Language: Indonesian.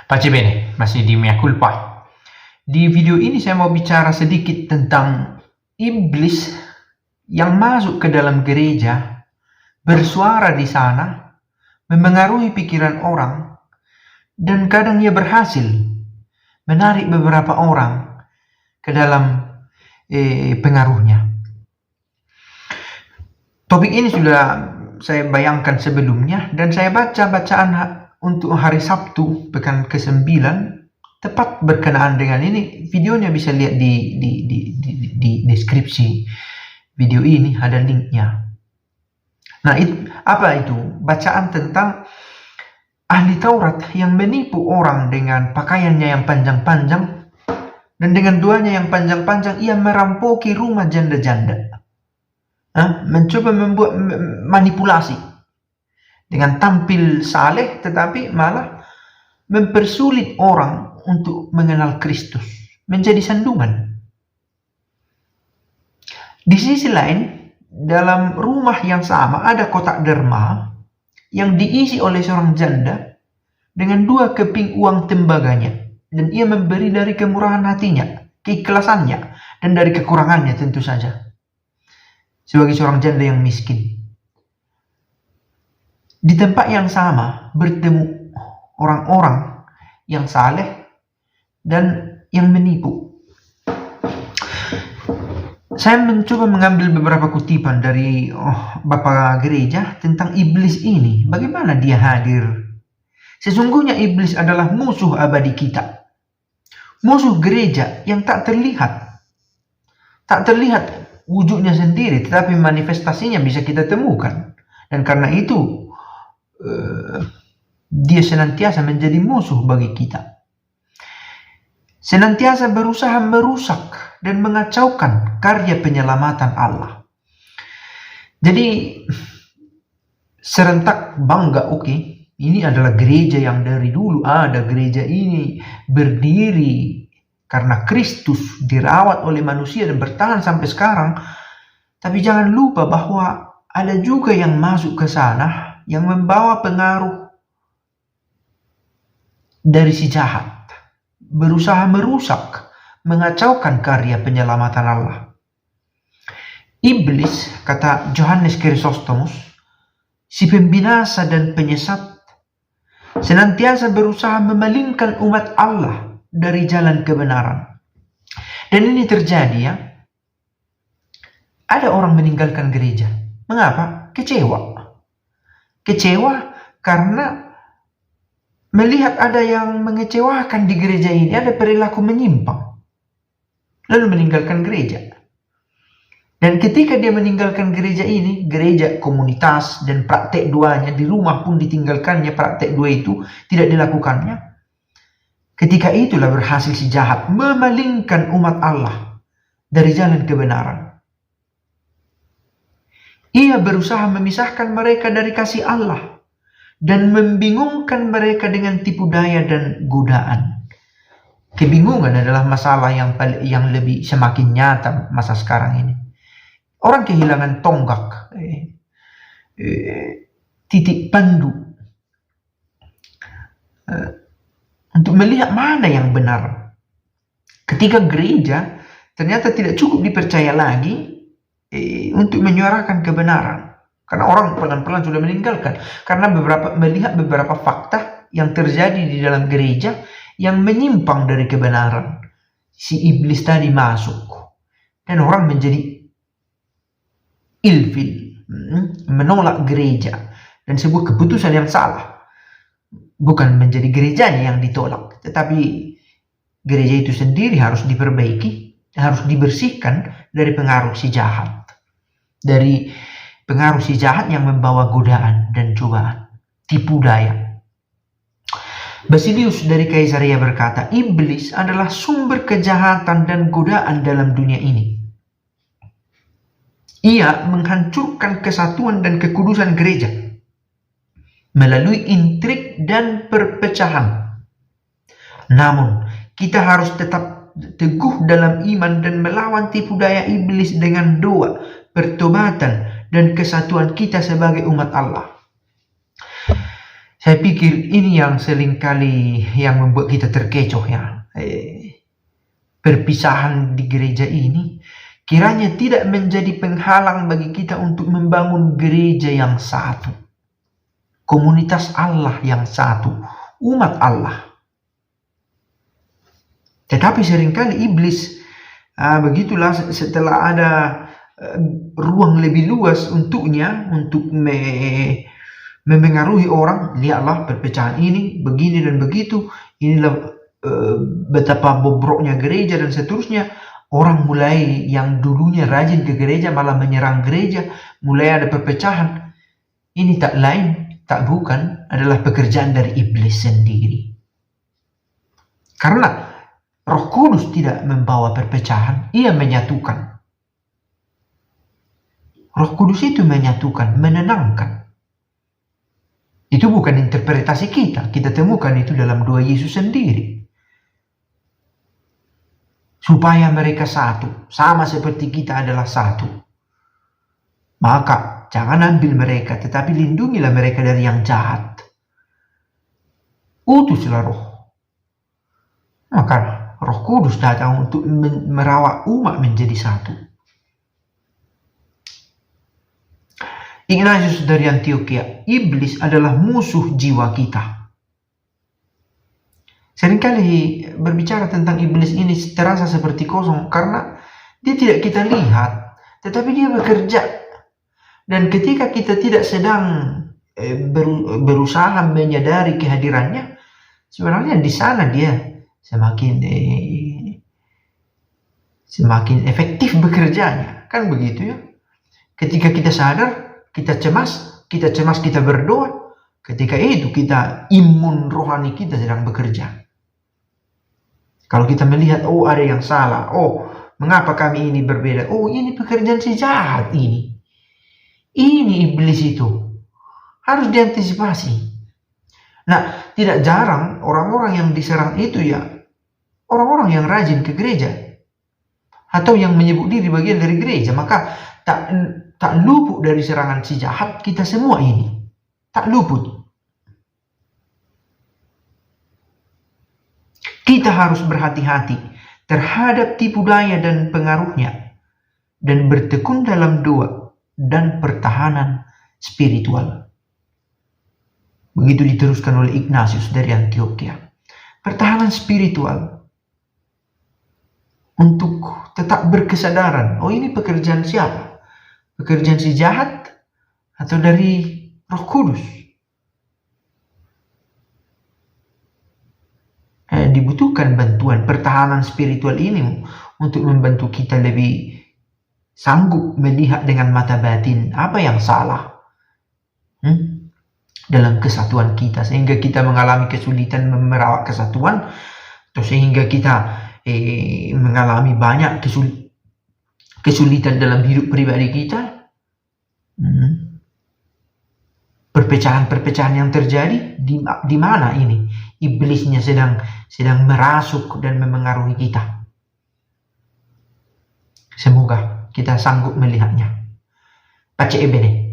Pace bene, masih di Mea Culpa. Di video ini saya mau bicara sedikit tentang iblis yang masuk ke dalam gereja, bersuara di sana, memengaruhi pikiran orang, dan kadang ia berhasil menarik beberapa orang ke dalam pengaruhnya. Topik ini sudah saya bayangkan sebelumnya, dan saya baca bacaan untuk hari Sabtu pekan ke-9 tepat berkenaan dengan ini. Videonya bisa lihat di deskripsi video ini, ada linknya. Nah, apa itu? Bacaan tentang ahli Taurat yang menipu orang dengan pakaiannya yang panjang-panjang, dan dengan doanya yang panjang-panjang ia merampoki rumah janda-janda. Mencoba membuat manipulasi dengan tampil saleh, tetapi malah mempersulit orang untuk mengenal Kristus, menjadi sandungan. Di sisi lain, dalam rumah yang sama ada kotak derma yang diisi oleh seorang janda dengan 2 keping uang tembaganya, dan ia memberi dari kemurahan hatinya, keikhlasannya, dan dari kekurangannya tentu saja, sebagai seorang janda yang miskin. Di tempat yang sama bertemu orang-orang yang saleh dan yang menipu. Saya mencoba mengambil beberapa kutipan dari Bapak Gereja tentang iblis ini. Bagaimana dia hadir? Sesungguhnya iblis adalah musuh abadi kita. Musuh gereja yang tak terlihat. Tak terlihat wujudnya sendiri, tetapi manifestasinya bisa kita temukan. Dan karena itu dia senantiasa menjadi musuh bagi kita. Senantiasa berusaha merusak dan mengacaukan karya penyelamatan Allah. Jadi serentak bangga, ini adalah gereja yang dari dulu ada. Gereja ini berdiri karena Kristus, dirawat oleh manusia dan bertahan sampai sekarang. Tapi jangan lupa bahwa ada juga yang masuk ke sana yang membawa pengaruh dari si jahat, berusaha merusak, mengacaukan karya penyelamatan Allah. Iblis, kata Johannes Chrysostomus, si pembinasa dan penyesat, senantiasa berusaha memalingkan umat Allah dari jalan kebenaran. Dan ini terjadi, ya. Ada orang meninggalkan gereja. Mengapa? Kecewa karena melihat ada yang mengecewakan di gereja ini, ada perilaku menyimpang, lalu meninggalkan gereja. Dan ketika dia meninggalkan gereja ini, gereja, komunitas, dan praktek duanya, di rumah pun ditinggalkannya, praktek dua itu tidak dilakukannya. Ketika itulah berhasil si jahat memalingkan umat Allah dari jalan kebenaran. Ia berusaha memisahkan mereka dari kasih Allah dan membingungkan mereka dengan tipu daya dan godaan. Kebingungan adalah masalah yang lebih semakin nyata masa sekarang ini. Orang kehilangan tonggak, titik pandu untuk melihat mana yang benar. Ketika gereja ternyata tidak cukup dipercaya lagi untuk menyuarakan kebenaran, karena orang pelan-pelan sudah meninggalkan, karena melihat beberapa fakta yang terjadi di dalam gereja yang menyimpang dari kebenaran. Si iblis tadi masuk dan orang menjadi ilfil, menolak gereja, dan sebuah keputusan yang salah. Bukan menjadi gerejanya yang ditolak, tetapi gereja itu sendiri harus diperbaiki, harus dibersihkan dari pengaruh si jahat. Dari pengaruh si jahat yang membawa godaan dan cobaan, tipu daya. Basilius dari Kaisarea berkata, iblis adalah sumber kejahatan dan godaan dalam dunia ini. Ia menghancurkan kesatuan dan kekudusan gereja melalui intrik dan perpecahan. Namun, kita harus tetap teguh dalam iman dan melawan tipu daya iblis dengan doa, pertobatan, dan kesatuan kita sebagai umat Allah. Saya pikir ini yang seringkali yang membuat kita terkecoh ya. Perpisahan di gereja ini kiranya tidak menjadi penghalang bagi kita untuk membangun gereja yang satu. Komunitas Allah yang satu. Umat Allah. Tetapi seringkali iblis, begitulah setelah ada ruang lebih luas untuknya, untuk memengaruhi orang, lihatlah perpecahan ini, begini dan begitu, inilah betapa bobroknya gereja dan seterusnya. Orang mulai yang dulunya rajin ke gereja malah menyerang gereja, mulai ada perpecahan. Ini tak lain, tak bukan, adalah pekerjaan dari iblis sendiri. Karena Roh Kudus tidak membawa perpecahan, ia menyatukan. Roh Kudus itu menyatukan, menenangkan. Itu bukan interpretasi kita temukan itu dalam doa Yesus sendiri. Supaya mereka satu, sama seperti kita adalah satu. Maka jangan ambil mereka, tetapi lindungilah mereka dari yang jahat. Utuslah Roh. Maka Roh Kudus datang untuk merawat umat menjadi satu. Ignatius dari Antioquia, iblis adalah musuh jiwa kita. Seringkali berbicara tentang iblis ini terasa seperti kosong karena dia tidak kita lihat, tetapi dia bekerja. Dan ketika kita tidak sedang berusaha menyadari kehadirannya, sebenarnya di sana dia semakin efektif bekerjanya, kan begitu ya. Ketika kita sadar, kita cemas kita berdoa, ketika itu kita imun rohani kita sedang bekerja. Kalau kita melihat, oh ada yang salah, oh mengapa kami ini berbeda, oh ini pekerjaan si jahat ini iblis itu, harus diantisipasi. Nah, tidak jarang orang-orang yang diserang itu ya orang-orang yang rajin ke gereja atau yang menyebut diri bagian dari gereja. Maka tak luput dari serangan si jahat. Kita semua ini tak luput. Kita harus berhati-hati terhadap tipu daya dan pengaruhnya, dan bertekun dalam doa dan pertahanan spiritual. Begitu diteruskan oleh Ignatius dari Antioquia. Pertahanan spiritual untuk tetap berkesadaran. Oh, ini pekerjaan siapa? Pekerjaan si jahat atau dari Roh Kudus? Dibutuhkan bantuan pertahanan spiritual ini untuk membantu kita lebih sanggup melihat dengan mata batin apa yang salah dalam kesatuan kita, sehingga kita mengalami kesulitan merawat kesatuan, atau sehingga kita mengalami banyak kesulitan dalam hidup pribadi kita. Perpecahan-perpecahan yang terjadi di mana ini iblisnya sedang merasuk dan memengaruhi kita. Semoga kita sanggup melihatnya. Pace bene.